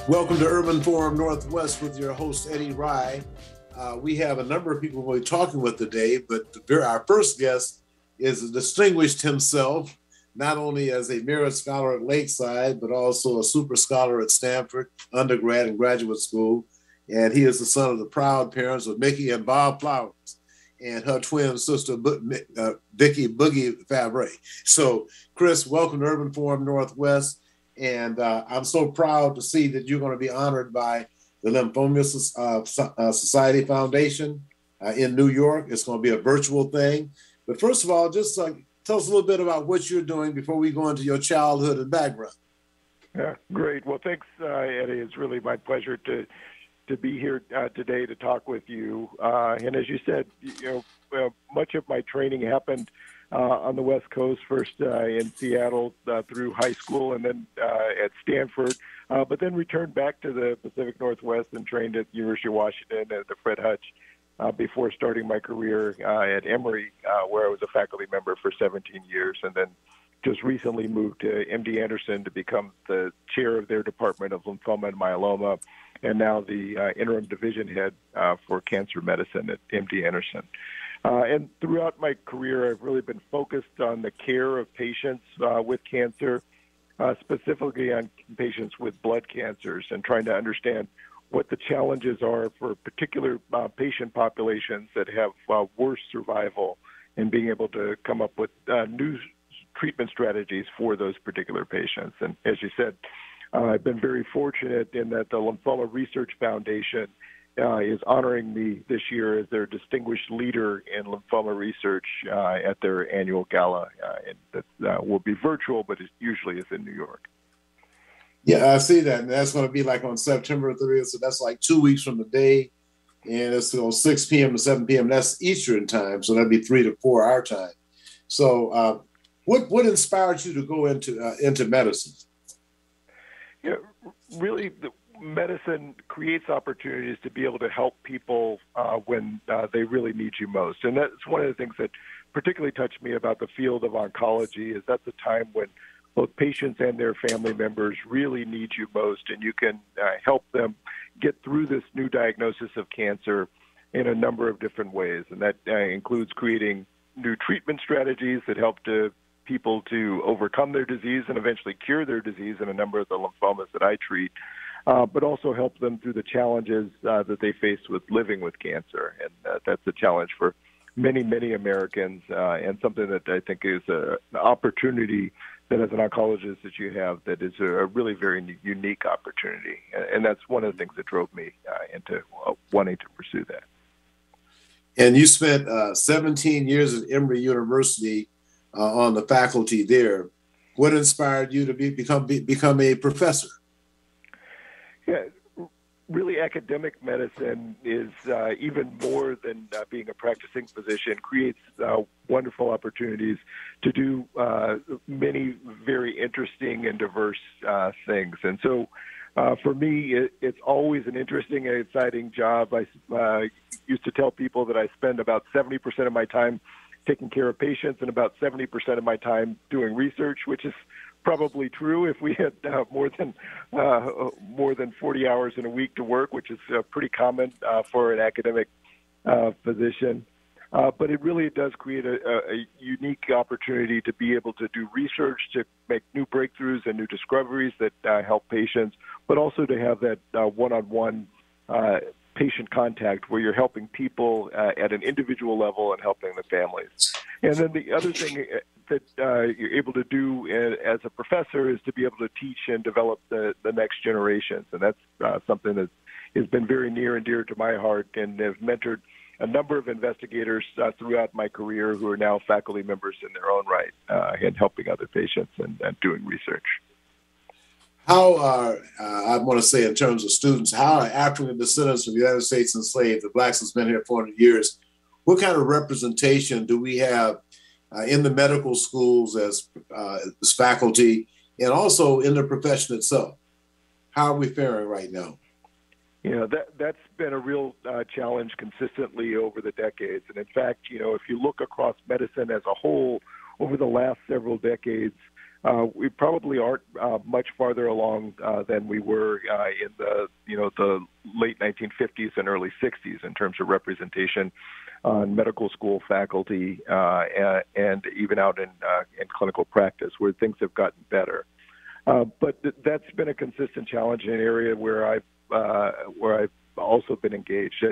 Welcome to Urban Forum Northwest with your host, Eddie Rye. We have a number of people we'll be talking with today, but our first guest is distinguished himself, not only as a Merit Scholar at Lakeside, but also a Super Scholar at Stanford, undergrad and graduate school. And he is the son of the proud parents of Mickey and Bob Flowers and her twin sister, Vicky Boogie Fabre. So, Chris, welcome to Urban Forum Northwest. And I'm so proud to see that you're going to be honored by the Lymphoma Society Foundation in New York. It's going to be a virtual thing. But first of all, just tell us a little bit about what you're doing before we go into your childhood and background. Yeah, great. Well, thanks, Eddie. It's really my pleasure to be here today to talk with you. And as you said, much of my training happened on the West Coast, first in Seattle through high school and then at Stanford, but then returned back to the Pacific Northwest and trained at the University of Washington at the Fred Hutch before starting my career at Emory, where I was a faculty member for 17 years, and then just recently moved to MD Anderson to become the chair of their Department of Lymphoma and Myeloma, and now the interim division head for cancer medicine at MD Anderson. And throughout my career, I've really been focused on the care of patients with cancer, specifically on patients with blood cancers, and trying to understand what the challenges are for particular patient populations that have worse survival, and being able to come up with new treatment strategies for those particular patients. And as you said, I've been very fortunate in that the Lymphoma Research Foundation is honoring me this year as their distinguished leader in lymphoma research at their annual gala. And that will be virtual, but it usually is in New York. Yeah, I see that. And that's going to be like on September 30th. So that's like 2 weeks from the day. And it's on 6 p.m. to 7 p.m. That's Eastern time. So that'd be 3 to 4 our time. So what inspired you to go into medicine? Yeah, really, medicine creates opportunities to be able to help people when they really need you most. And that's one of the things that particularly touched me about the field of oncology, is that's a time when both patients and their family members really need you most, and you can help them get through this new diagnosis of cancer in a number of different ways. And that includes creating new treatment strategies that help people to overcome their disease and eventually cure their disease in a number of the lymphomas that I treat, but also help them through the challenges that they face with living with cancer. And that's a challenge for many, many Americans, and something that I think is an opportunity that as an oncologist that you have that is a really very unique opportunity. And that's one of the things that drove me into wanting to pursue that. And you spent 17 years at Emory University on the faculty there. What inspired you to become a professor? Yeah, really, academic medicine is even more than being a practicing physician, creates wonderful opportunities to do many very interesting and diverse things. And so for me, it's always an interesting and exciting job. I used to tell people that I spend about 70% of my time taking care of patients and about 70% of my time doing research, which is probably true if we had more than 40 hours in a week to work, which is pretty common for an academic physician. But it really does create a unique opportunity to be able to do research, to make new breakthroughs and new discoveries that help patients, but also to have that one-on-one patient contact where you're helping people at an individual level and helping the families. And then the other thing that you're able to do as a professor is to be able to teach and develop the next generations. And that's something that has been very near and dear to my heart, and have mentored a number of investigators throughout my career who are now faculty members in their own right and helping other patients and doing research. How are, I want to say in terms of students, how are African descendants from the United States enslaved, the blacks that's been here 400 years, what kind of representation do we have in the medical schools as faculty, and also in the profession itself? How are we faring right now? That's been a real challenge consistently over the decades. And in fact, if you look across medicine as a whole over the last several decades, we probably aren't much farther along than we were in the late 1950s and early 60s in terms of representation on medical school faculty and even out in clinical practice, where things have gotten better. But that's been a consistent challenge in an area where I've also been engaged.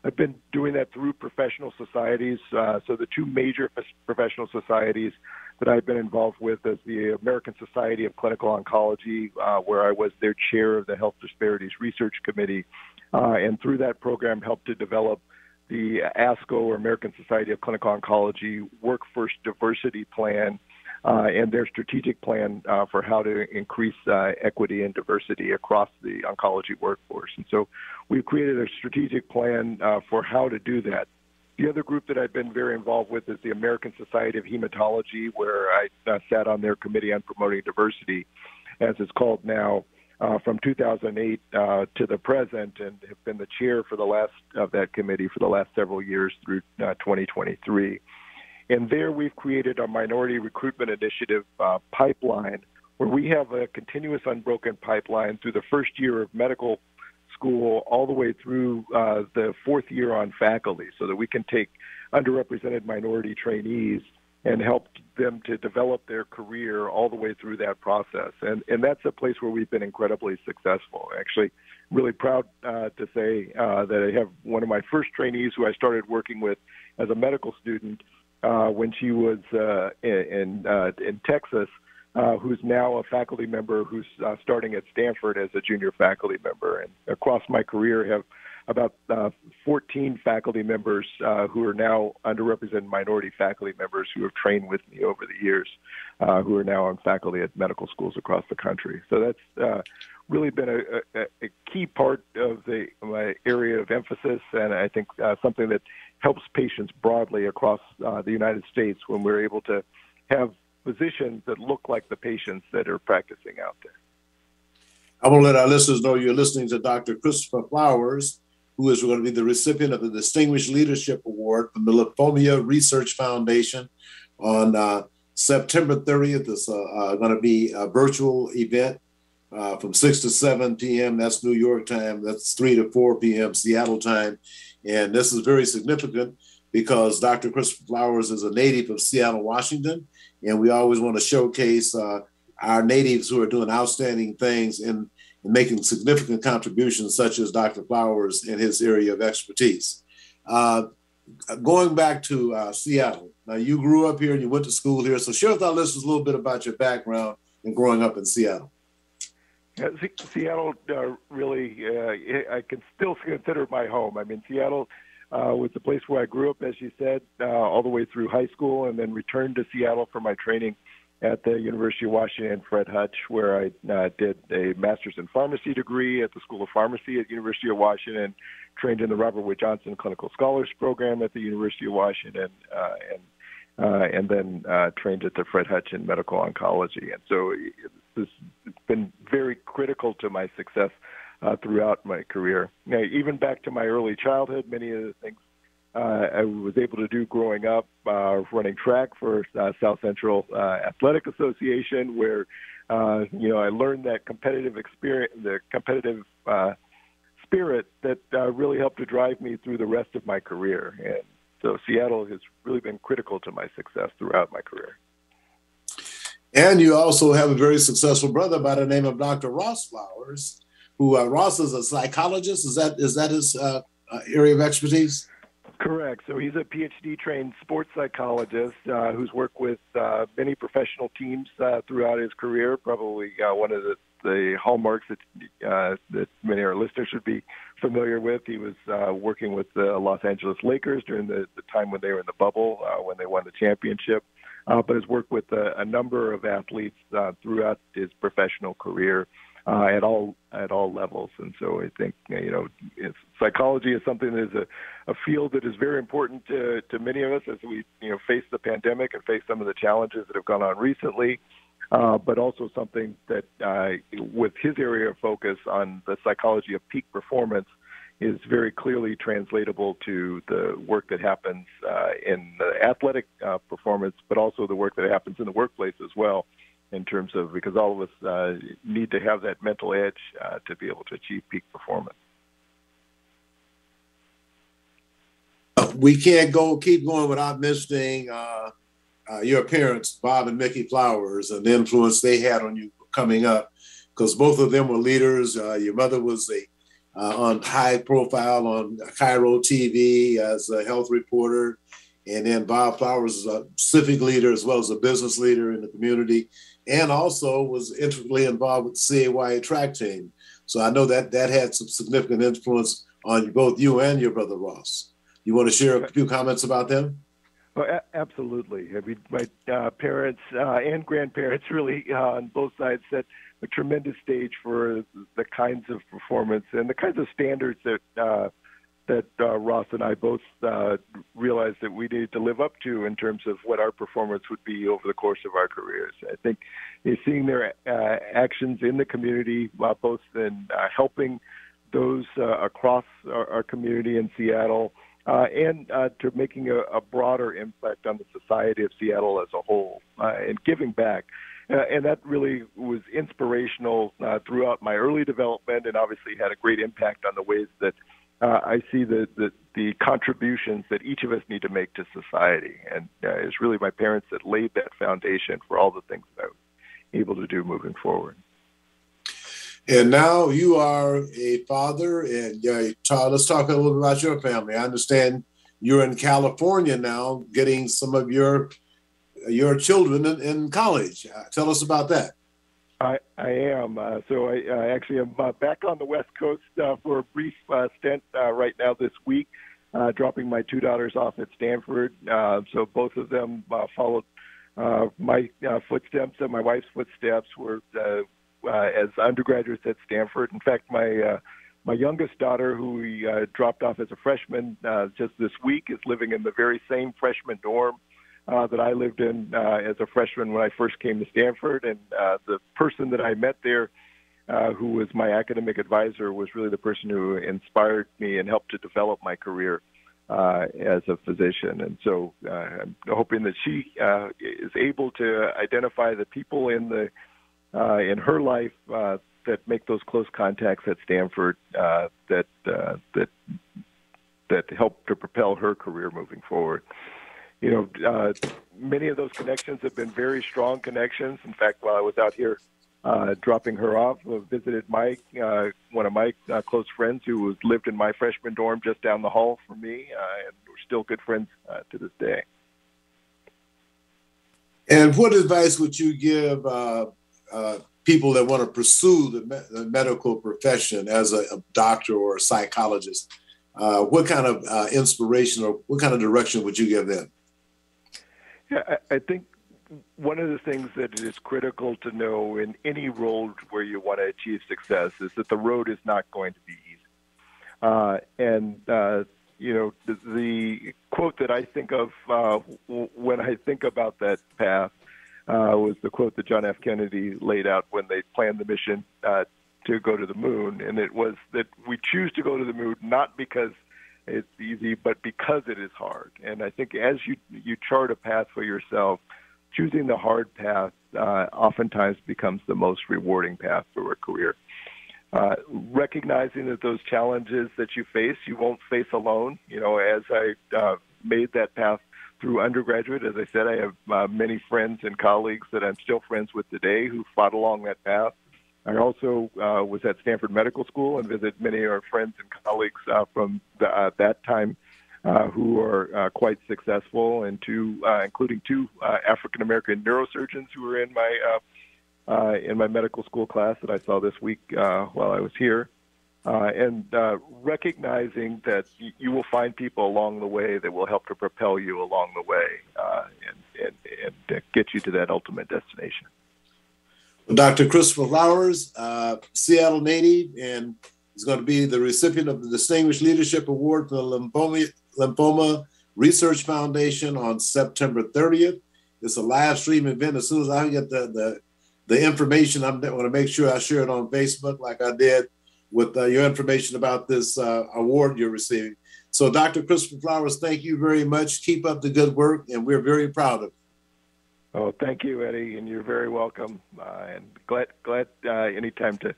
I've been doing that through professional societies. So the two major professional societies that I've been involved with is the American Society of Clinical Oncology, where I was their chair of the Health Disparities Research Committee, and through that program helped to develop the ASCO, or American Society of Clinical Oncology, Workforce Diversity Plan, and their strategic plan for how to increase equity and diversity across the oncology workforce. And so we've created a strategic plan for how to do that. The other group that I've been very involved with is the American Society of Hematology, where I sat on their Committee on Promoting Diversity, as it's called now, from 2008 to the present, and have been the chair for the last of that committee for the last several years through 2023. And there we've created a minority recruitment initiative pipeline, where we have a continuous unbroken pipeline through the first year of medical school all the way through the fourth year on faculty, so that we can take underrepresented minority trainees and help them to develop their career all the way through that process. And that's a place where we've been incredibly successful. Actually, really proud to say that I have one of my first trainees who I started working with as a medical student when she was in Texas, who's now a faculty member who's starting at Stanford as a junior faculty member. And across my career, have about 14 faculty members who are now underrepresented minority faculty members who have trained with me over the years, who are now on faculty at medical schools across the country. So that's really been a key part of my area of emphasis, and I think something that helps patients broadly across the United States when we're able to have physicians that look like the patients that are practicing out there. I want to let our listeners know you're listening to Dr. Christopher Flowers, who is going to be the recipient of the Distinguished Leadership Award from the Lymphoma Research Foundation on September 30th. It's going to be a virtual event from 6 to 7 p.m. That's New York time. That's 3 to 4 p.m. Seattle time. And this is very significant because Dr. Christopher Flowers is a native of Seattle, Washington. And we always want to showcase our natives who are doing outstanding things in making significant contributions, such as Dr. Flowers in his area of expertise. Going back to Seattle, now you grew up here and you went to school here, so share with our listeners a little bit about your background and growing up in Seattle. Seattle really, I can still consider my home. I mean, Seattle was the place where I grew up, as you said, all the way through high school, and then returned to Seattle for my training at the University of Washington, Fred Hutch, where I did a master's in pharmacy degree at the School of Pharmacy at the University of Washington, trained in the Robert Wood Johnson Clinical Scholars Program at the University of Washington, and then trained at the Fred Hutch in medical oncology. And so it's been very critical to my success throughout my career. Now, even back to my early childhood, many of the things I was able to do growing up, running track for South Central Athletic Association, where I learned that competitive experience, the competitive spirit that really helped to drive me through the rest of my career. And so Seattle has really been critical to my success throughout my career. And you also have a very successful brother by the name of Dr. Ross Flowers, who Ross is a psychologist. Is that his area of expertise? Correct. So he's a PhD-trained sports psychologist who's worked with many professional teams throughout his career. Probably one of the hallmarks that many of our listeners should be familiar with. He was working with the Los Angeles Lakers during the time when they were in the bubble, when they won the championship, but has worked with a number of athletes throughout his professional career. At all levels. And so I think, psychology is something that is a field that is very important to many of us as we, face the pandemic and face some of the challenges that have gone on recently, but also something that with his area of focus on the psychology of peak performance is very clearly translatable to the work that happens in the athletic performance, but also the work that happens in the workplace as well. in terms of, because all of us need to have that mental edge to be able to achieve peak performance. We can't keep going without mentioning your parents, Bob and Mickey Flowers, and the influence they had on you coming up, because both of them were leaders. Your mother was on high profile on Cairo TV as a health reporter, and then Bob Flowers is a civic leader as well as a business leader in the community, and also was intricately involved with the CAYA track team. So I know that had some significant influence on both you and your brother Ross. You want to share a few comments about them? Well, absolutely. I mean, my parents and grandparents really on both sides set a tremendous stage for the kinds of performance and the kinds of standards that Ross and I both realized that we needed to live up to in terms of what our performance would be over the course of our careers. I think seeing their actions in the community, both in helping those across our community in Seattle, and to making a broader impact on the society of Seattle as a whole, and giving back. And that really was inspirational throughout my early development, and obviously had a great impact on the ways that I see the contributions that each of us need to make to society. And it's really my parents that laid that foundation for all the things that I was able to do moving forward. And now you are a father, and let's talk a little bit about your family. I understand you're in California now, getting some of your children in college. Tell us about that. I am. So I actually am back on the West Coast for a brief stint right now this week, dropping my two daughters off at Stanford. So both of them followed my footsteps and my wife's footsteps were as undergraduates at Stanford. In fact, my youngest daughter, who we dropped off as a freshman just this week, is living in the very same freshman dorm that I lived in as a freshman when I first came to Stanford. And the person that I met there, who was my academic advisor, was really the person who inspired me and helped to develop my career as a physician. And so I'm hoping that she is able to identify the people in her life that make those close contacts at Stanford that help to propel her career moving forward. You know, many of those connections have been very strong connections. In fact, while I was out here dropping her off, I visited Mike, one of my close friends who lived in my freshman dorm just down the hall from me, and we're still good friends to this day. And what advice would you give people that want to pursue the medical profession as a doctor or a psychologist? What kind of inspiration or what kind of direction would you give them? Yeah, I think one of the things that is critical to know in any role where you want to achieve success is that the road is not going to be easy. You know, the quote that I think of when I think about that path was the quote that John F. Kennedy laid out when they planned the mission to go to the moon. And it was that we choose to go to the moon not because it's easy, but because it is hard. And I think as you chart a path for yourself, choosing the hard path oftentimes becomes the most rewarding path for a career. Recognizing that those challenges that you face, you won't face alone. You know, as I made that path through undergraduate, as I said, I have many friends and colleagues that I'm still friends with today who fought along that path. I also was at Stanford Medical School and visited many of our friends and colleagues from that time who are quite successful, and including two African-American neurosurgeons who were in my medical school class that I saw this week while I was here. And recognizing that you will find people along the way that will help to propel you along the way and get you to that ultimate destination. Well, Dr. Christopher Flowers, Seattle native, and is going to be the recipient of the Distinguished Leadership Award from the Lymphoma Research Foundation on September 30th. It's a live stream event. As soon as I get the information, I want to make sure I share it on Facebook like I did with your information about this award you're receiving. So Dr. Christopher Flowers, thank you very much. Keep up the good work, and we're very proud of you. Oh, thank you, Eddie, and you're very welcome. And glad anytime to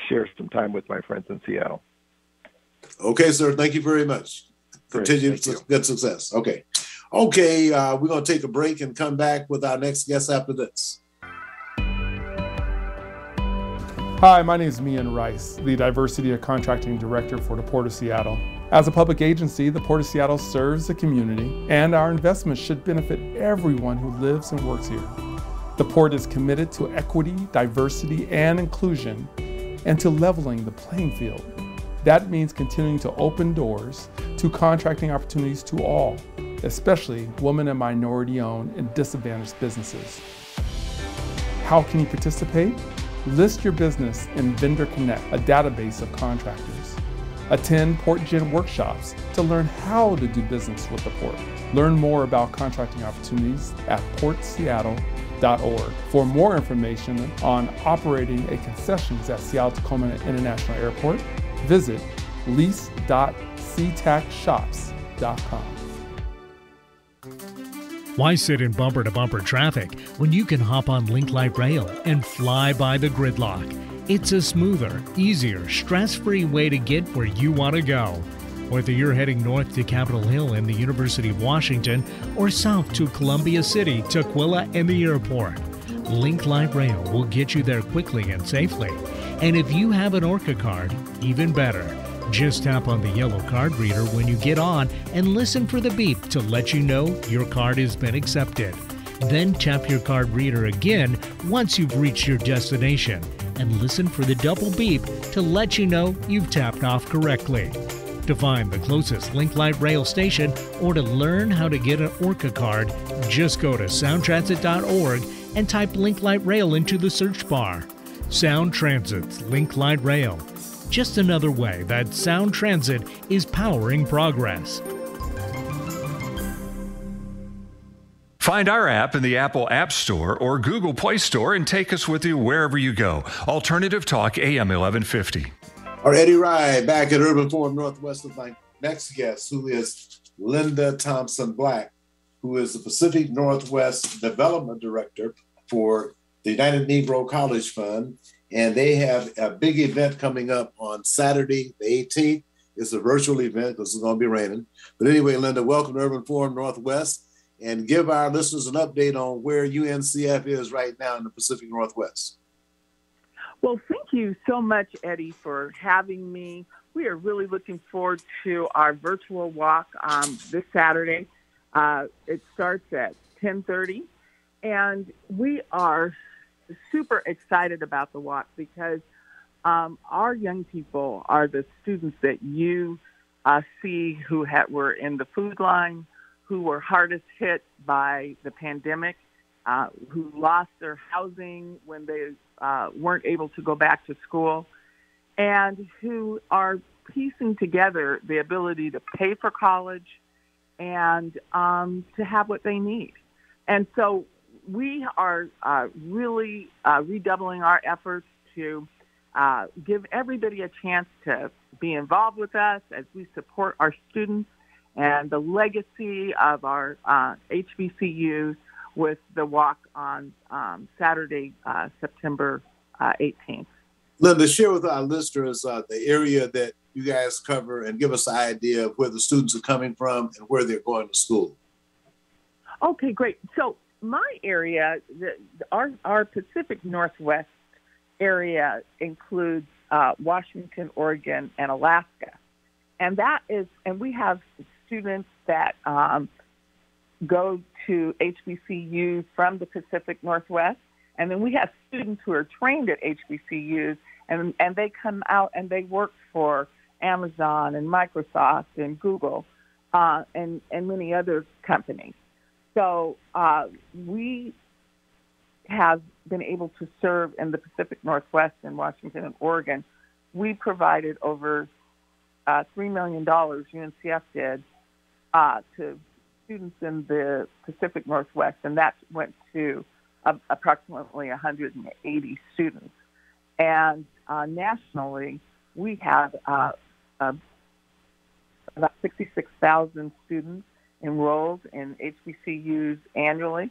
share some time with my friends in Seattle. Okay, sir. Thank you very much. Continue good success. Okay. We're going to take a break and come back with our next guest after this. Hi, my name is Mian Rice, the Diversity of Contracting Director for the Port of Seattle. As a public agency, the Port of Seattle serves the community, and our investments should benefit everyone who lives and works here. The Port is committed to equity, diversity, and inclusion, and to leveling the playing field. That means continuing to open doors to contracting opportunities to all, especially women and minority-owned and disadvantaged businesses. How can you participate? List your business in Vendor Connect, a database of contractors. Attend PortGen workshops to learn how to do business with the Port. Learn more about contracting opportunities at portseattle.org. For more information on operating a concessions at Seattle-Tacoma International Airport, visit lease.ctacshops.com. Why sit in bumper-to-bumper traffic when you can hop on Link Light Rail and fly by the gridlock? It's a smoother, easier, stress-free way to get where you want to go. Whether you're heading north to Capitol Hill and the University of Washington or south to Columbia City, Tukwila, and the airport, Link Light Rail will get you there quickly and safely. And if you have an ORCA card, even better. Just tap on the yellow card reader when you get on and listen for the beep to let you know your card has been accepted. Then tap your card reader again once you've reached your destination and listen for the double beep to let you know you've tapped off correctly. To find the closest Link Light Rail station or to learn how to get an ORCA card, just go to soundtransit.org and type Link Light Rail into the search bar. Sound Transit's Link Light Rail. Just another way that Sound Transit is powering progress. Find our app in the Apple App Store or Google Play Store and take us with you wherever you go. Alternative Talk AM 1150. All right, Eddie Rye back at Urban Forum Northwest with my next guest, who is Linda Thompson Black, who is the Pacific Northwest Development Director for the United Negro College Fund. And they have a big event coming up on Saturday, the 18th. It's a virtual event because it's going to be raining. But anyway, Linda, welcome to Urban Forum Northwest, and give our listeners an update on where UNCF is right now in the Pacific Northwest. Well, thank you so much, Eddie, for having me. We are really looking forward to our virtual walk this Saturday. It starts at 10:30, and we are super excited about the walk because our young people are the students that you see who were in the food line, who were hardest hit by the pandemic, who lost their housing when they weren't able to go back to school, and who are piecing together the ability to pay for college and to have what they need. And so we are really redoubling our efforts to give everybody a chance to be involved with us as we support our students and the legacy of our HBCUs with the walk on Saturday, September 18th. Linda, share with our listeners the area that you guys cover and give us an idea of where the students are coming from and where they're going to school. Okay, great. So my area, our Pacific Northwest area includes Washington, Oregon, and Alaska. And we have students that go to HBCUs from the Pacific Northwest. And then we have students who are trained at HBCUs, and they come out and they work for Amazon and Microsoft and Google and many other companies. So we have been able to serve in the Pacific Northwest and Washington and Oregon. We provided over $3 million, UNCF did, to students in the Pacific Northwest, and that went to approximately 180 students. And nationally, we have about 66,000 students enrolled in HBCUs annually.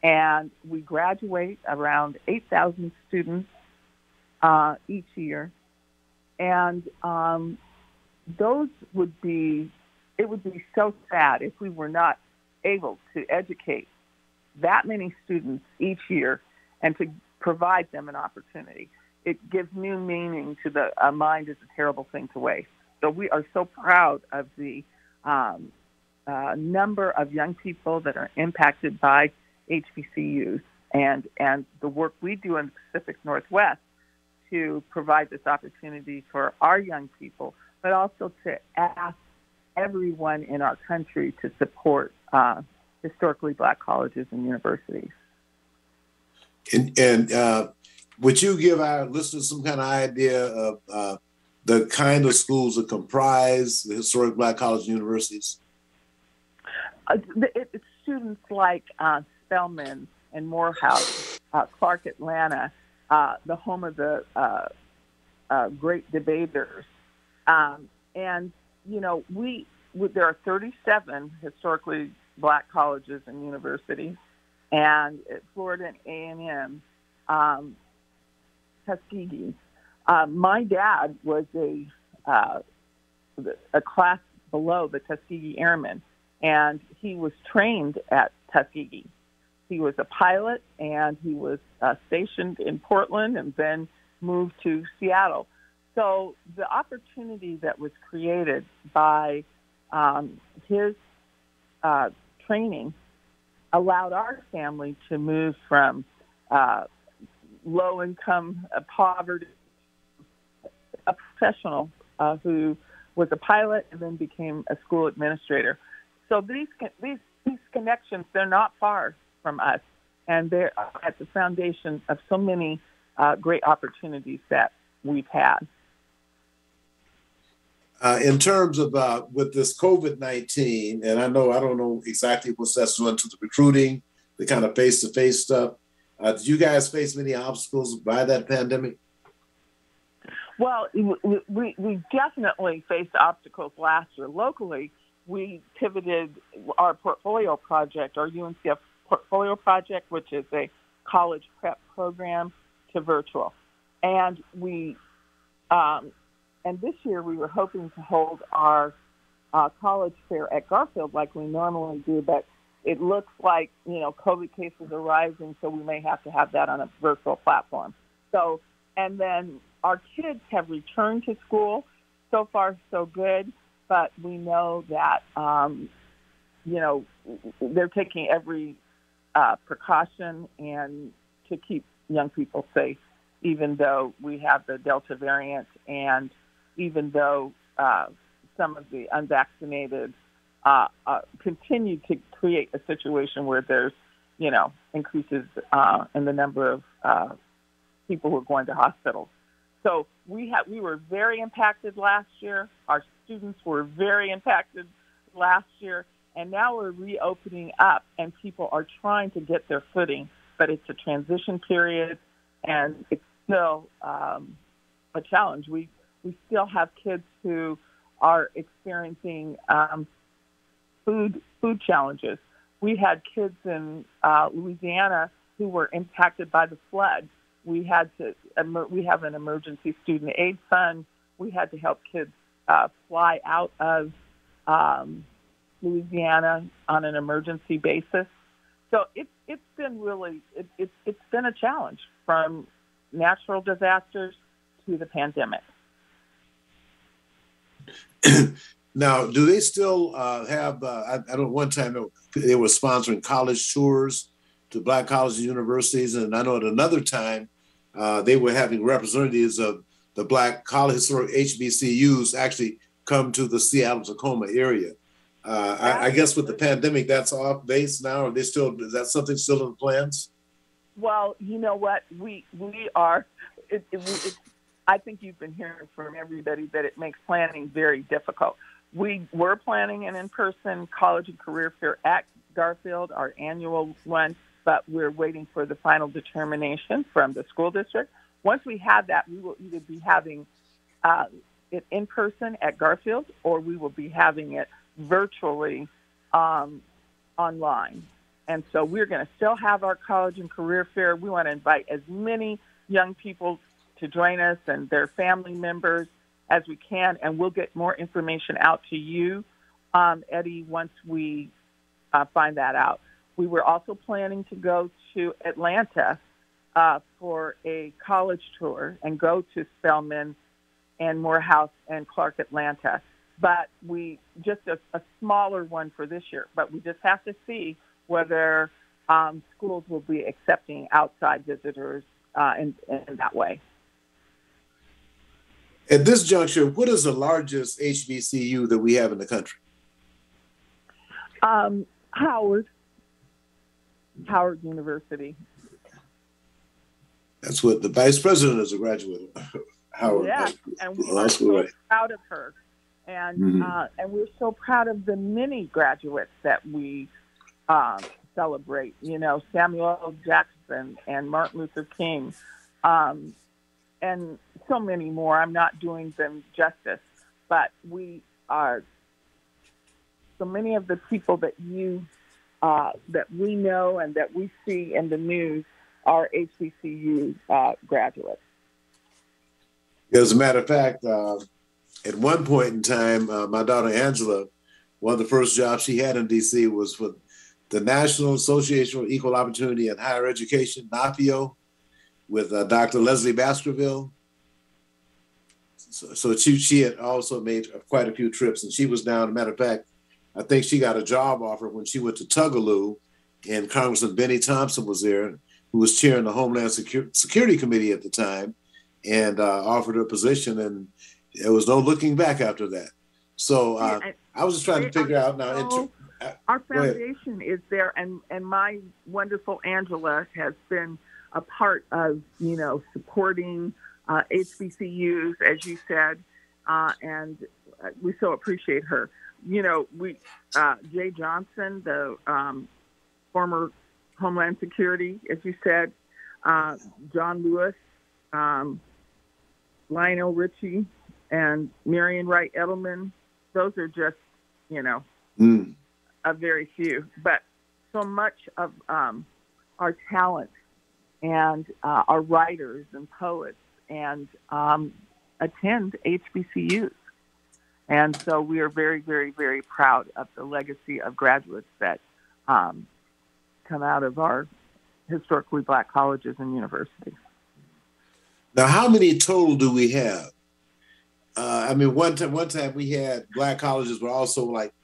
And we graduate around 8,000 students each year. And it would be so sad if we were not able to educate that many students each year and to provide them an opportunity. It gives new meaning to a mind is a terrible thing to waste. So we are so proud of the number of young people that are impacted by HBCUs and the work we do in the Pacific Northwest to provide this opportunity for our young people, but also to ask everyone in our country to support historically Black colleges and universities. And would you give our listeners some kind of idea of the kind of schools that comprise the historic Black colleges and universities? It's students like Spelman and Morehouse, Clark Atlanta, the home of the great debaters. And, you know, there are 37 historically Black colleges and universities, and at Florida and A&M, Tuskegee. My dad was a class below the Tuskegee Airmen, and he was trained at Tuskegee. He was a pilot, and he was stationed in Portland and then moved to Seattle. So the opportunity that was created by his training allowed our family to move from low-income poverty, a professional who was a pilot and then became a school administrator. So these connections, they're not far from us, and they're at the foundation of so many great opportunities that we've had. In terms of with this COVID-19, and I don't know exactly what's that's doing to the recruiting, the kind of face-to-face stuff. Did you guys face many obstacles by that pandemic? Well, we definitely faced obstacles last year. Locally, we pivoted our portfolio project, our UNCF portfolio project, which is a college prep program, to virtual. And and this year we were hoping to hold our college fair at Garfield like we normally do, but it looks like, you know, COVID cases are rising, so we may have to have that on a virtual platform. So, and then our kids have returned to school. So far, so good, but we know that, you know, they're taking every precaution and to keep young people safe, even though we have the Delta variant and even though some of the unvaccinated continue to create a situation where there's, you know, increases in the number of people who are going to hospitals. So we were very impacted last year. Our students were very impacted last year, and now we're reopening up, and people are trying to get their footing, but it's a transition period, and it's still a challenge. We still have kids who are experiencing food challenges. We had kids in Louisiana who were impacted by the flood. We have an emergency student aid fund. We had to help kids fly out of Louisiana on an emergency basis. So it's been really it's been a challenge, from natural disasters to the pandemic. Now, do they still have, I know one time they were sponsoring college tours to Black colleges and universities, and I know at another time they were having representatives of the Black college historic HBCUs actually come to the Seattle-Tacoma area. I guess with the pandemic, that's off base now. Are they still, is that something still in the plans? Well, you know what, we are, I think you've been hearing from everybody that it makes planning very difficult. We were planning an in-person college and career fair at Garfield, our annual one, but we're waiting for the final determination from the school district. Once we have that, we will either be having it in person at Garfield, or we will be having it virtually online. And so we're going to still have our college and career fair. We want to invite as many young people to join us and their family members as we can, and we'll get more information out to you, Eddie, once we find that out. We were also planning to go to Atlanta for a college tour and go to Spelman and Morehouse and Clark Atlanta, but we just a smaller one for this year. But we just have to see whether schools will be accepting outside visitors in that way. At this juncture, what is the largest HBCU that we have in the country? Howard University. That's what the vice president is a graduate of. Howard. Yes, and we are so proud of her. And and we're so proud of the many graduates that we celebrate. You know, Samuel L. Jackson and Martin Luther King, and so many more. I'm not doing them justice, but we are so many of the people that you that we know and that we see in the news are HBCU graduates. As a matter of fact, at one point in time, my daughter Angela, one of the first jobs she had in D.C. was with the National Association for Equal Opportunity in Higher Education, NAFIO, with Dr. Leslie Baskerville. So she had also made quite a few trips, and she was down. As a matter of fact, I think she got a job offer when she went to Tougaloo, and Congressman Benny Thompson was there, who was chairing the Homeland Security Committee at the time, and offered her a position, and there was no looking back after that. So I was just trying to figure out now. Our foundation is there, and my wonderful Angela has been a part of, you know, supporting HBCUs, as you said, and we so appreciate her. You know, Jay Johnson, the former Homeland Security, as you said, John Lewis, Lionel Richie, and Marion Wright Edelman. Those are just, you know, a very few. But so much of our talent and our writers and poets and attend HBCUs. And so we are very, very, very proud of the legacy of graduates that come out of our historically Black colleges and universities. Now, how many total do we have? I mean, one time we had Black colleges were also like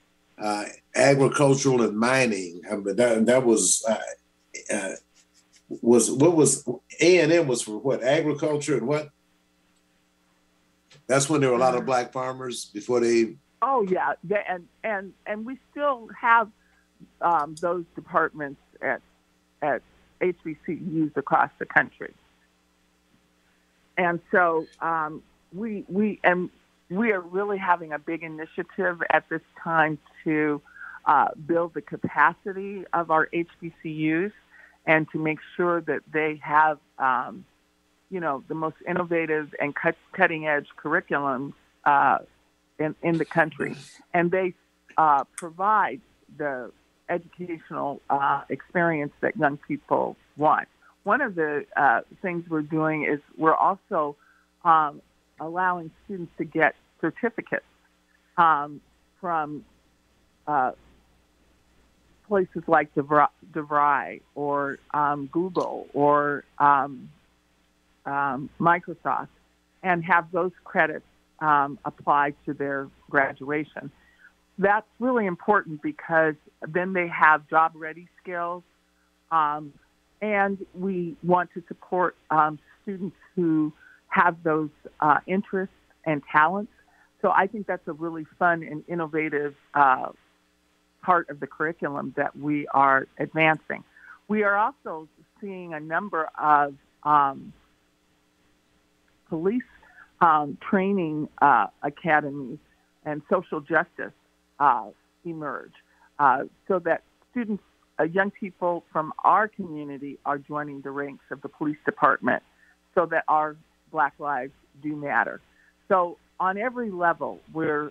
agricultural and mining. I mean, that was what was A&M was for what? Agriculture and what? That's when there were a lot of Black farmers before they. Oh yeah, and we still have those departments at HBCUs across the country, and so we are really having a big initiative at this time to build the capacity of our HBCUs and to make sure that they have you know, the most innovative and cutting-edge curriculums in the country. And they provide the educational experience that young people want. One of the things we're doing is we're also allowing students to get certificates from places like DeVry or Google or Microsoft, and have those credits applied to their graduation. That's really important because then they have job-ready skills, and we want to support students who have those interests and talents. So I think that's a really fun and innovative part of the curriculum that we are advancing. We are also seeing a number of police training academies and social justice emerge, so that students, young people from our community are joining the ranks of the police department so that our Black lives do matter. So on every level, we're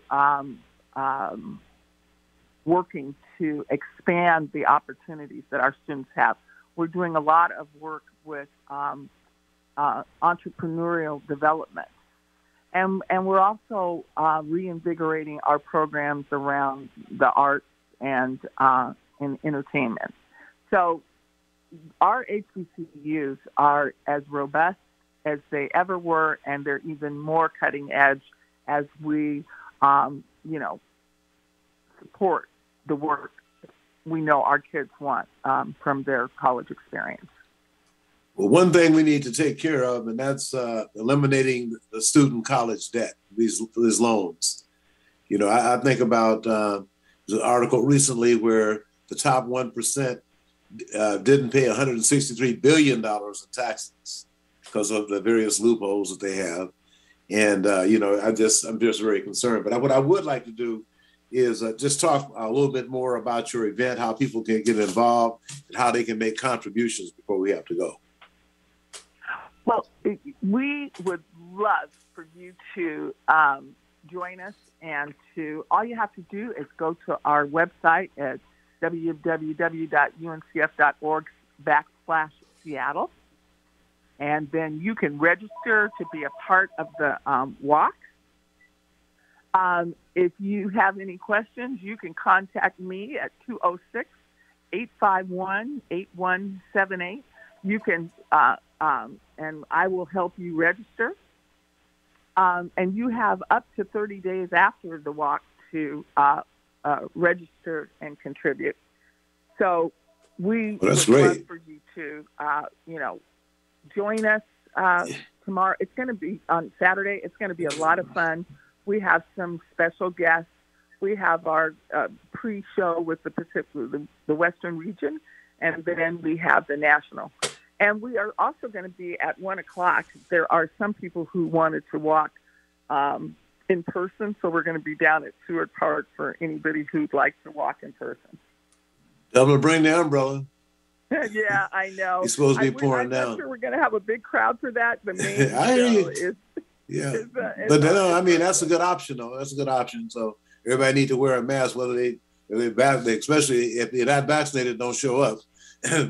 working to expand the opportunities that our students have. We're doing a lot of work with entrepreneurial development. And we're also reinvigorating our programs around the arts and entertainment. So our HBCUs are as robust as they ever were, and they're even more cutting edge as we, support the work we know our kids want from their college experience. Well, one thing we need to take care of, and that's eliminating the student college debt, these loans. I think about the article recently where the top 1% didn't pay $163 billion in taxes because of the various loopholes that they have. And, I'm just very concerned. But what I would like to do is just talk a little bit more about your event, how people can get involved, and how they can make contributions before we have to go. Well, we would love for you to join us, and all you have to do is go to our website at www.uncf.org/Seattle, and then you can register to be a part of the walk. If you have any questions, you can contact me at 206-851-8178. You can, and I will help you register. And you have up to 30 days after the walk to register and contribute. So we would love for you to, join us tomorrow. It's going to be on Saturday. It's going to be a lot of fun. We have some special guests. We have our pre-show with the Western region, and then we have the national. And we are also going to be at 1 o'clock. There are some people who wanted to walk in person, so we're going to be down at Seward Park for anybody who'd like to walk in person. Tell them to bring the umbrella. Yeah, I know. It's supposed to be pouring down. I'm not sure we're going to have a big crowd for that. The main show is... Yeah, but no, I mean, that's a good option, though. That's a good option. So everybody need to wear a mask, whether they especially if you're not vaccinated, don't show up.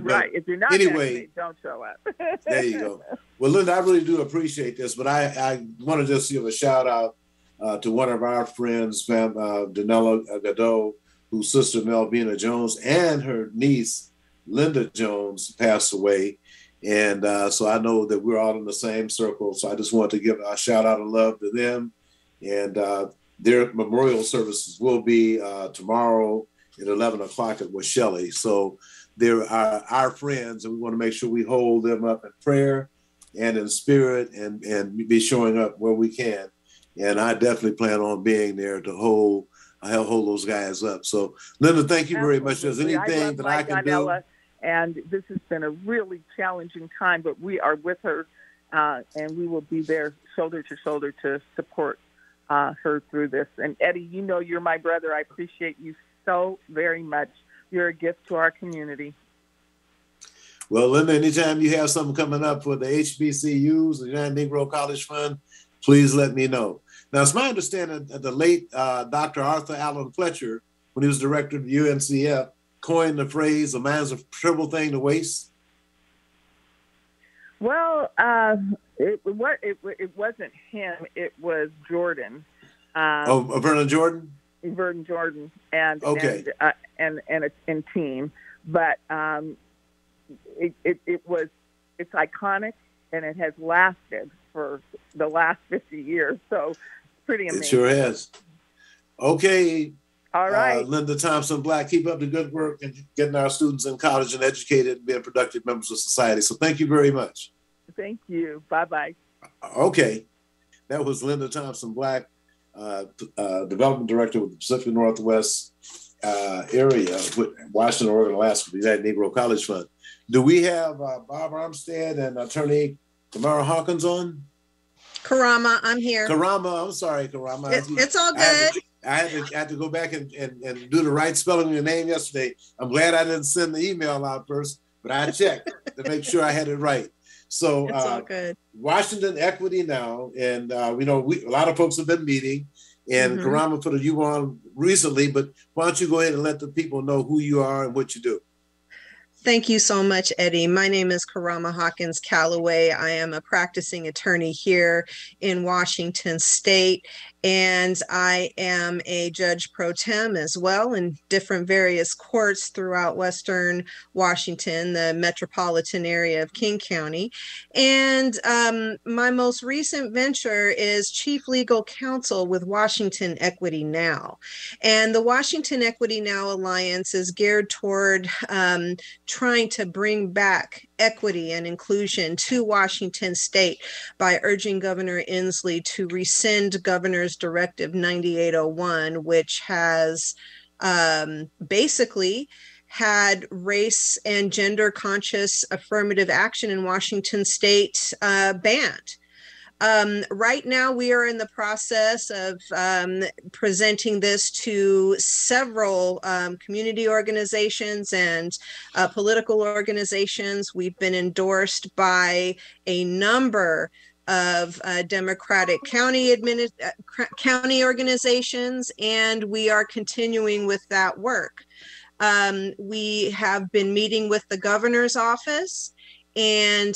Right. If you're not vaccinated, don't show up. There you go. Well, Linda, I really do appreciate this, but I want to just give a shout out to one of our friends, Danella Gadot, whose sister Melvina Jones and her niece Linda Jones passed away. And so I know that we're all in the same circle. So I just want to give a shout out and love to them. And their memorial services will be tomorrow at 11 o'clock at Washelley. So they're our friends, and we want to make sure we hold them up in prayer and in spirit and be showing up where we can. And I definitely plan on being there to hold those guys up. So, Linda, thank you very much. If there's anything that I can do. And this has been a really challenging time, but we are with her, and we will be there shoulder to shoulder to support her through this. And Eddie, you're my brother. I appreciate you so very much. You're a gift to our community. Well, Linda, anytime you have something coming up for the HBCUs, the United Negro College Fund, please let me know. Now, it's my understanding that the late Dr. Arthur Allen Fletcher, when he was director of the UNCF, coined the phrase, "A man's a trivial thing to waste"? Well, it wasn't him. It was Jordan. Vernon Jordan? Vernon Jordan and okay. and team. But it's iconic, and it has lasted for the last 50 years. So it's pretty amazing. It sure has. Okay. All right. Linda Thompson Black, keep up the good work and getting our students in college and educated and being productive members of society. So thank you very much. Thank you. Bye-bye. Okay. That was Linda Thompson Black, Development Director with the Pacific Northwest area, Washington, Oregon, Alaska, the United Negro College Fund. Do we have Bob Armstead and Attorney Tamara Hawkins on? Karama, I'm here. Karama, I'm sorry, Karama. It's all good. I had to go back and do the right spelling of your name yesterday. I'm glad I didn't send the email out first, but I checked to make sure I had it right. So it's all good. Washington Equity Now, and we know a lot of folks have been meeting, And Karama, you were on recently, but why don't you go ahead and let the people know who you are and what you do? Thank you so much, Eddie. My name is Karama Hawkins Calloway. I am a practicing attorney here in Washington State, and I am a judge pro tem as well in different various courts throughout Western Washington, the metropolitan area of King County. And my most recent venture is Chief Legal Counsel with Washington Equity Now. And the Washington Equity Now Alliance is geared toward trying to bring back equity and inclusion to Washington State by urging Governor Inslee to rescind Governor's Directive 9801, which has basically had race and gender conscious affirmative action in Washington State banned. Right now, we are in the process of presenting this to several community organizations and political organizations. We've been endorsed by a number of Democratic county organizations, and we are continuing with that work. We have been meeting with the governor's office, and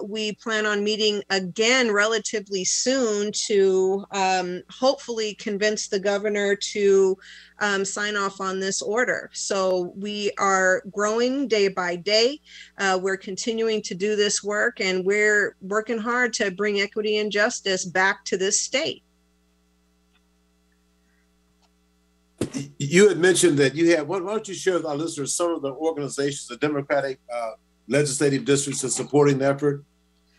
we plan on meeting again relatively soon to hopefully convince the governor to sign off on this order. So we are growing day by day. We're continuing to do this work, and we're working hard to bring equity and justice back to this state. You had mentioned that you have, why don't you share with our listeners some of the organizations, the Democratic legislative districts are supporting the effort?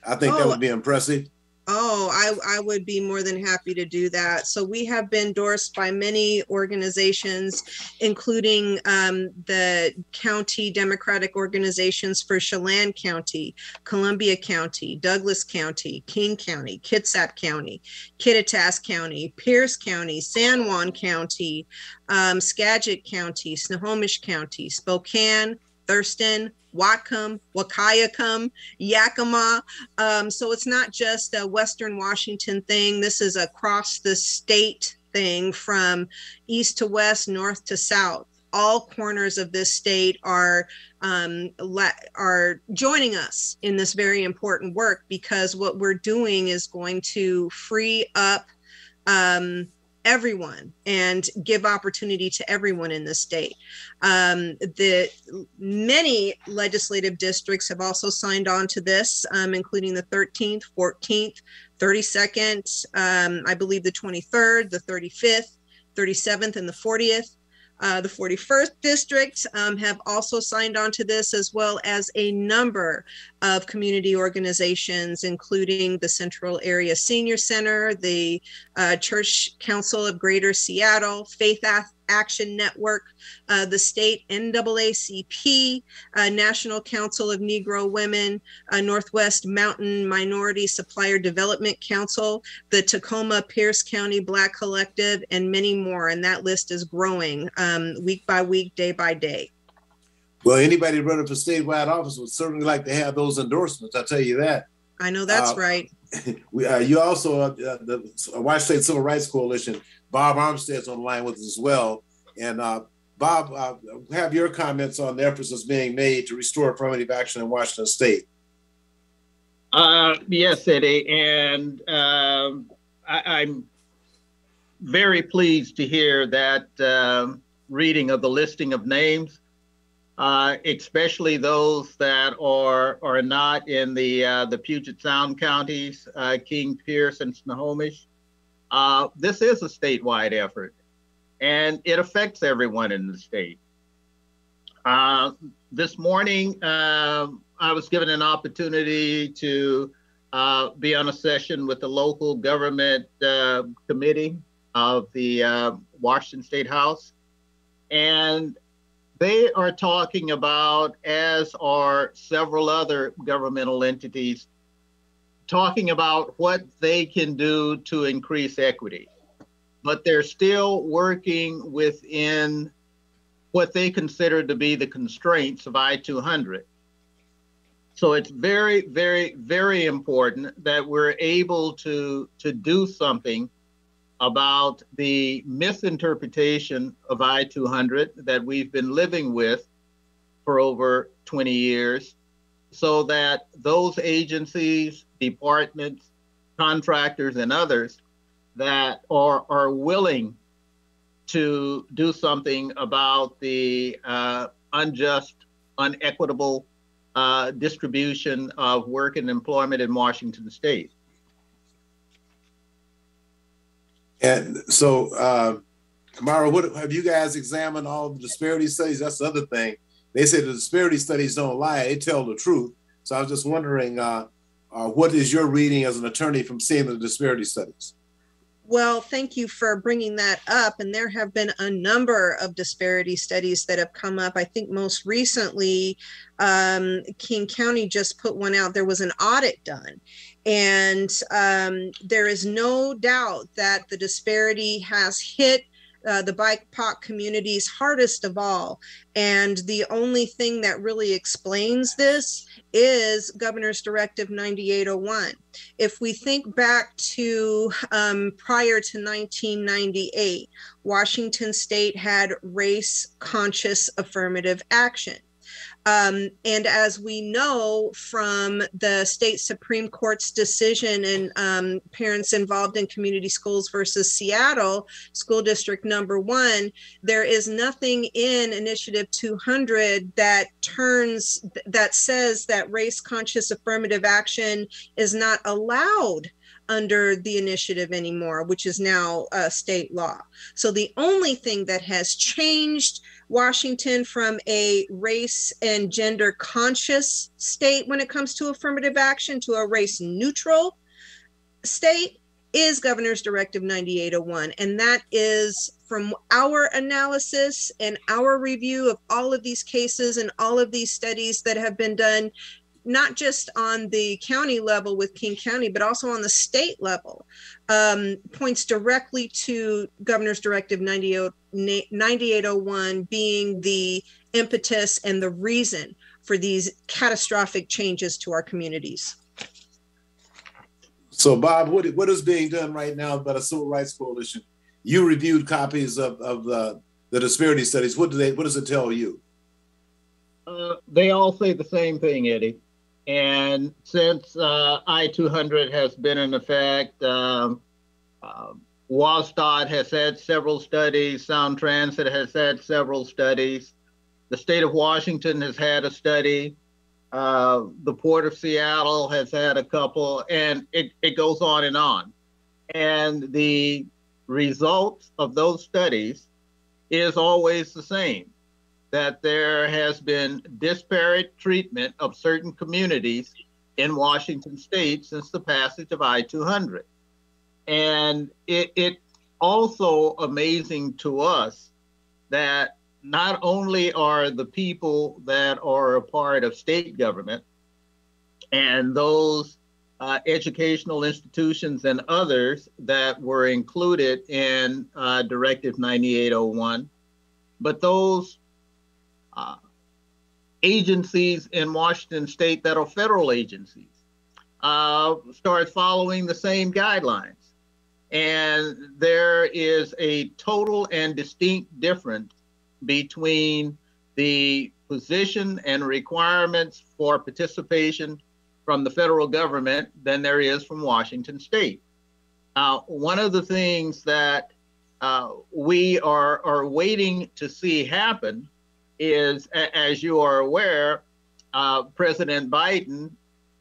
I think that would be impressive. I would be more than happy to do that. So we have been endorsed by many organizations, including the county Democratic organizations for Chelan County, Columbia County, Douglas County, King County, Kitsap County, Kittitas County, Pierce County, San Juan County, Skagit County, Snohomish County, Spokane, Thurston, Whatcom, Wahkiakum, Yakima. So it's not just a Western Washington thing. This is across the state thing, from east to west, north to south. All corners of this state are joining us in this very important work, because what we're doing is going to free up everyone and give opportunity to everyone in the state. The many legislative districts have also signed on to this, including the 13th, 14th, 32nd, I believe the 23rd, the 35th, 37th, and the 40th. The 41st district have also signed on to this, as well as a number of community organizations, including the Central Area Senior Center, the Church Council of Greater Seattle, Faith Action Network, the state NAACP, National Council of Negro Women, Northwest Mountain Minority Supplier Development Council, the Tacoma Pierce County Black Collective, and many more. And that list is growing week by week, day by day. Well, anybody running for statewide office would certainly like to have those endorsements. I'll tell you that. I know that's right. You also, the Washington State Civil Rights Coalition, Bob Armstead's on the line with us as well. And Bob, have your comments on the efforts that's being made to restore affirmative action in Washington State. Yes, Eddie, and I'm very pleased to hear that reading of the listing of names, especially those that are not in the Puget Sound counties, King, Pierce, and Snohomish. This is a statewide effort, and it affects everyone in the state. This morning, I was given an opportunity to be on a session with the local government committee of the Washington State House, and they are talking about, as are several other governmental entities, talking about what they can do to increase equity. But they're still working within what they consider to be the constraints of I-200. So it's very, very, very important that we're able to do something about the misinterpretation of I-200 that we've been living with for over 20 years, so that those agencies, departments, contractors, and others that are willing to do something about the unjust, unequitable distribution of work and employment in Washington State. And so, Kamara, what have you guys examined all the disparity studies? That's the other thing. They say the disparity studies don't lie; they tell the truth. So I was just wondering, what is your reading as an attorney from seeing the disparity studies? Well, thank you for bringing that up. And there have been a number of disparity studies that have come up. I think most recently, King County just put one out. There was an audit done. And there is no doubt that the disparity has hit the BIPOC communities hardest of all. And the only thing that really explains this is Governor's Directive 9801. If we think back to prior to 1998, Washington State had race-conscious affirmative action. And as we know from the state Supreme Court's decision in Parents Involved in Community Schools versus Seattle, School District Number 1, there is nothing in Initiative 200 that says that race-conscious affirmative action is not allowed under the initiative anymore, which is now state law. So the only thing that has changed Washington from a race and gender conscious state when it comes to affirmative action to a race neutral state is Governor's Directive 9801. And that is from our analysis and our review of all of these cases and all of these studies that have been done, not just on the county level with King County, but also on the state level, points directly to Governor's Directive 9801 being the impetus and the reason for these catastrophic changes to our communities. So, Bob, what is being done right now by the Civil Rights Coalition? You reviewed copies of the disparity studies. What does it tell you? They all say the same thing, Eddie. And since I-200 has been in effect, WSDOT has had several studies, Sound Transit has had several studies, the state of Washington has had a study, the Port of Seattle has had a couple, and it goes on and on. And the results of those studies is always the same, that there has been disparate treatment of certain communities in Washington State since the passage of I-200. And it also amazing to us that not only are the people that are a part of state government and those educational institutions and others that were included in Directive 9801, but those agencies in Washington State that are federal agencies start following the same guidelines. And there is a total and distinct difference between the position and requirements for participation from the federal government than there is from Washington State. One of the things that we are waiting to see happen is, as you are aware, President Biden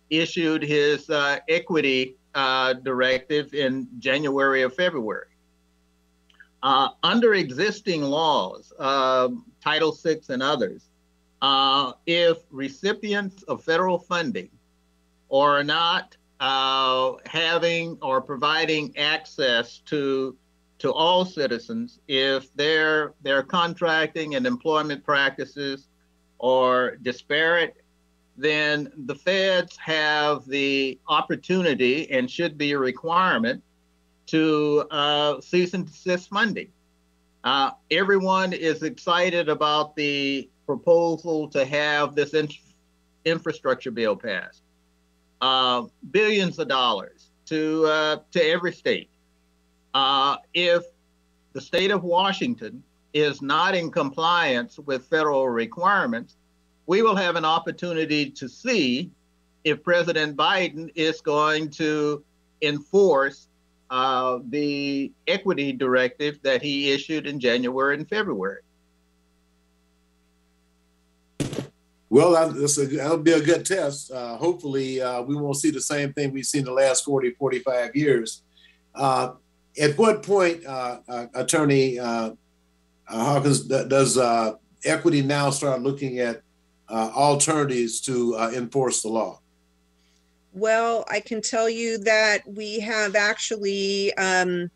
issued his equity directive in January or February. Under existing laws, Title VI and others, if recipients of federal funding are not having or providing access to all citizens, if their contracting and employment practices are disparate, then the feds have the opportunity and should be a requirement to cease and desist funding. Everyone is excited about the proposal to have this infrastructure bill passed. Billions of dollars to every state. if the state of Washington is not in compliance with federal requirements, we will have an opportunity to see if President Biden is going to enforce the equity directive that he issued in January and February. Well, that'll be a good test. Hopefully, we won't see the same thing we've seen the last 40, 45 years. At what point, Attorney Hawkins, does equity now start looking at alternatives to enforce the law? Well, I can tell you that we have actually kind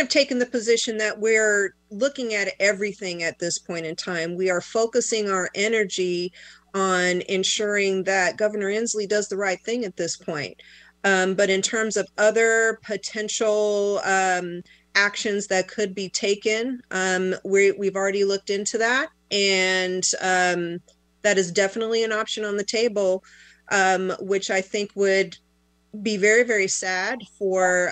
of taken the position that we're looking at everything at this point in time. We are focusing our energy on ensuring that Governor Inslee does the right thing at this point. But in terms of other potential actions that could be taken, we've already looked into that, and that is definitely an option on the table, which I think would be very, very sad for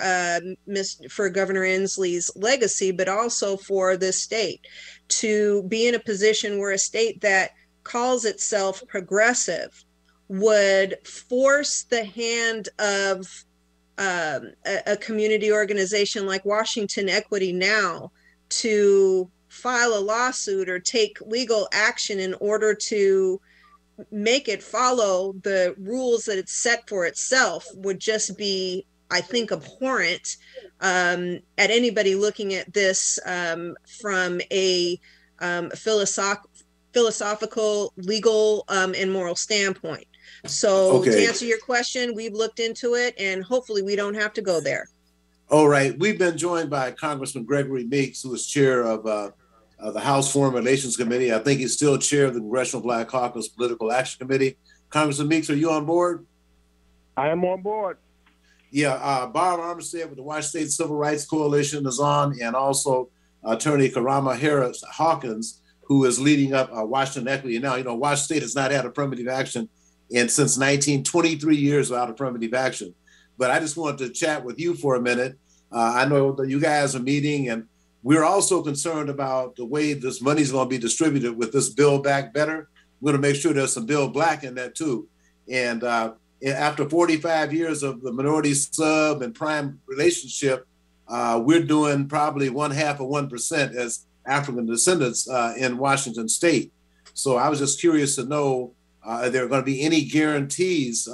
Governor Inslee's legacy, but also for this state to be in a position where a state that calls itself progressive would force the hand of a community organization like Washington Equity Now to file a lawsuit or take legal action in order to make it follow the rules that it's set for itself would just be, I think, abhorrent at anybody looking at this from a philosophical, legal, and moral standpoint. So to answer your question, we've looked into it, and hopefully we don't have to go there. All right. We've been joined by Congressman Gregory Meeks, who is chair of the House Foreign Relations Committee. I think he's still chair of the Congressional Black Caucus Political Action Committee. Congressman Meeks, are you on board? I am on board. Yeah. Barb Armstead with the Washington State Civil Rights Coalition is on, and also Attorney Karama Harris Hawkins, who is leading up Washington Equity Now. You know, Washington State has not had affirmative action since 1923 years without affirmative action. But I just wanted to chat with you for a minute. I know that you guys are meeting, and we're also concerned about the way this money is going to be distributed with this Build Back Better. We're going to make sure there's some Build Black in that too. And after 45 years of the minority sub and prime relationship, we're doing probably 0.5% as African descendants in Washington State. So I was just curious to know, are there going to be any guarantees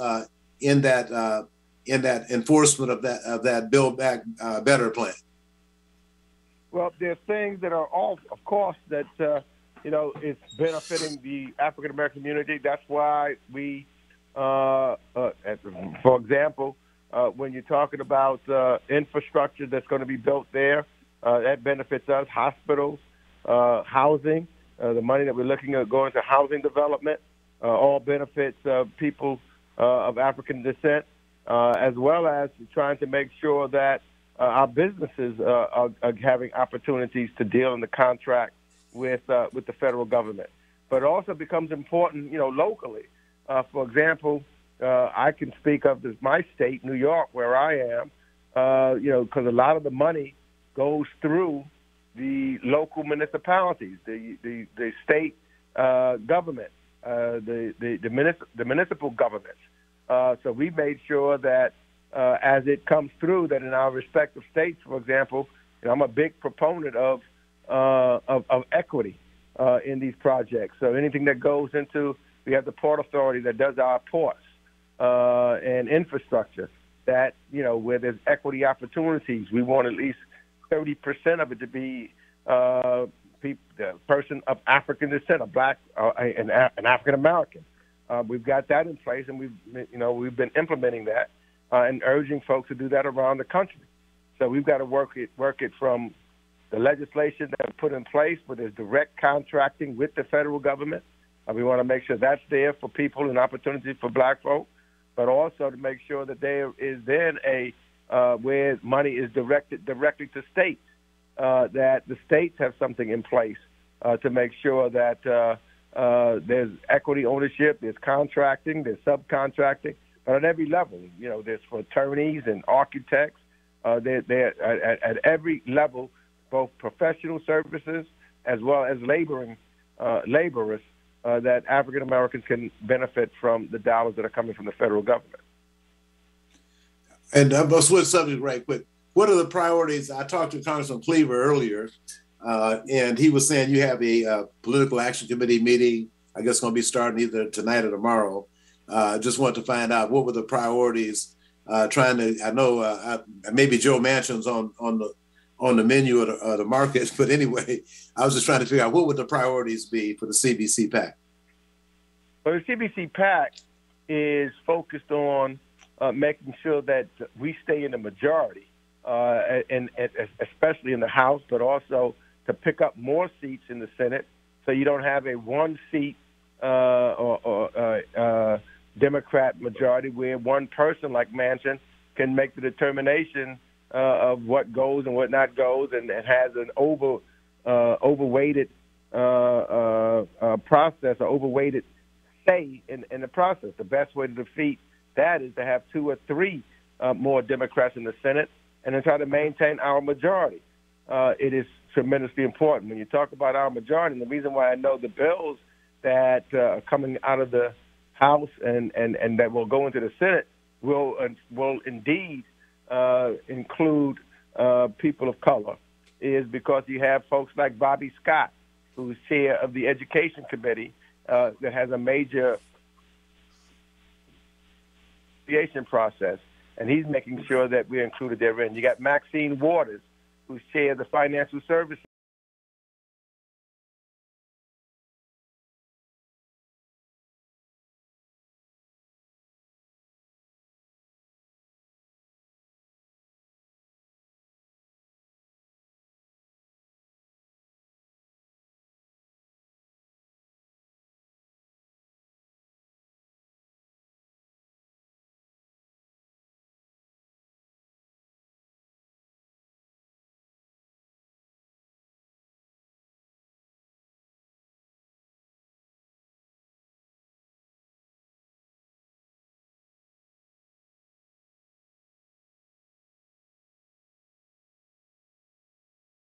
in that enforcement of that Build Back Better plan? Well, there's things that are all, of course, that it's benefiting the African American community. That's why we, for example, when you're talking about infrastructure that's going to be built there, that benefits us. Hospitals, housing, the money that we're looking at going to housing development, all benefits people of African descent, as well as trying to make sure that our businesses are having opportunities to deal in the contract with the federal government. But it also becomes important, locally. For example, I can speak of my state, New York, where I am, because a lot of the money goes through the local municipalities, the state government, the municipal governments. So we made sure that as it comes through, that in our respective states, for example, I'm a big proponent of equity in these projects. So anything that goes into, we have the Port Authority that does our ports and infrastructure, that, where there's equity opportunities, we want at least 30% of it to be a person of African descent, a black, an African American. We've got that in place, and we've been implementing that and urging folks to do that around the country. So we've got to work it from the legislation that's put in place, where there's direct contracting with the federal government. We want to make sure that's there for people and opportunities for black folk, but also to make sure that there is then where money is directed directly to states, that the states have something in place to make sure that there's equity ownership, there's contracting, there's subcontracting, but at every level. There's for attorneys and architects, They're at every level, both professional services as well as laborers, that African Americans can benefit from the dollars that are coming from the federal government. And I'll switch subject right quick. What are the priorities? I talked to Congressman Cleaver earlier, and he was saying you have a political action committee meeting. I guess going to be starting either tonight or tomorrow. Just want to find out what were the priorities. I know maybe Joe Manchin's on the menu of the market, but anyway, I was just trying to figure out what would the priorities be for the CBC PAC. Well, the CBC PAC is focused on making sure that we stay in the majority, and especially in the House, but also to pick up more seats in the Senate, so you don't have a one-seat Democrat majority where one person like Manchin can make the determination of what goes and what not goes, and has an overweighted process, or overweighted say in the process. The best way to defeat that is to have 2 or 3 more Democrats in the Senate, and then try to maintain our majority. It is tremendously important. When you talk about our majority, and the reason why I know the bills that are coming out of the House and that will go into the Senate will indeed include people of color, is because you have folks like Bobby Scott, who's chair of the Education Committee, that has a major creation process, and he's making sure that we're included therein. You got Maxine Waters, who's chair of the Financial Services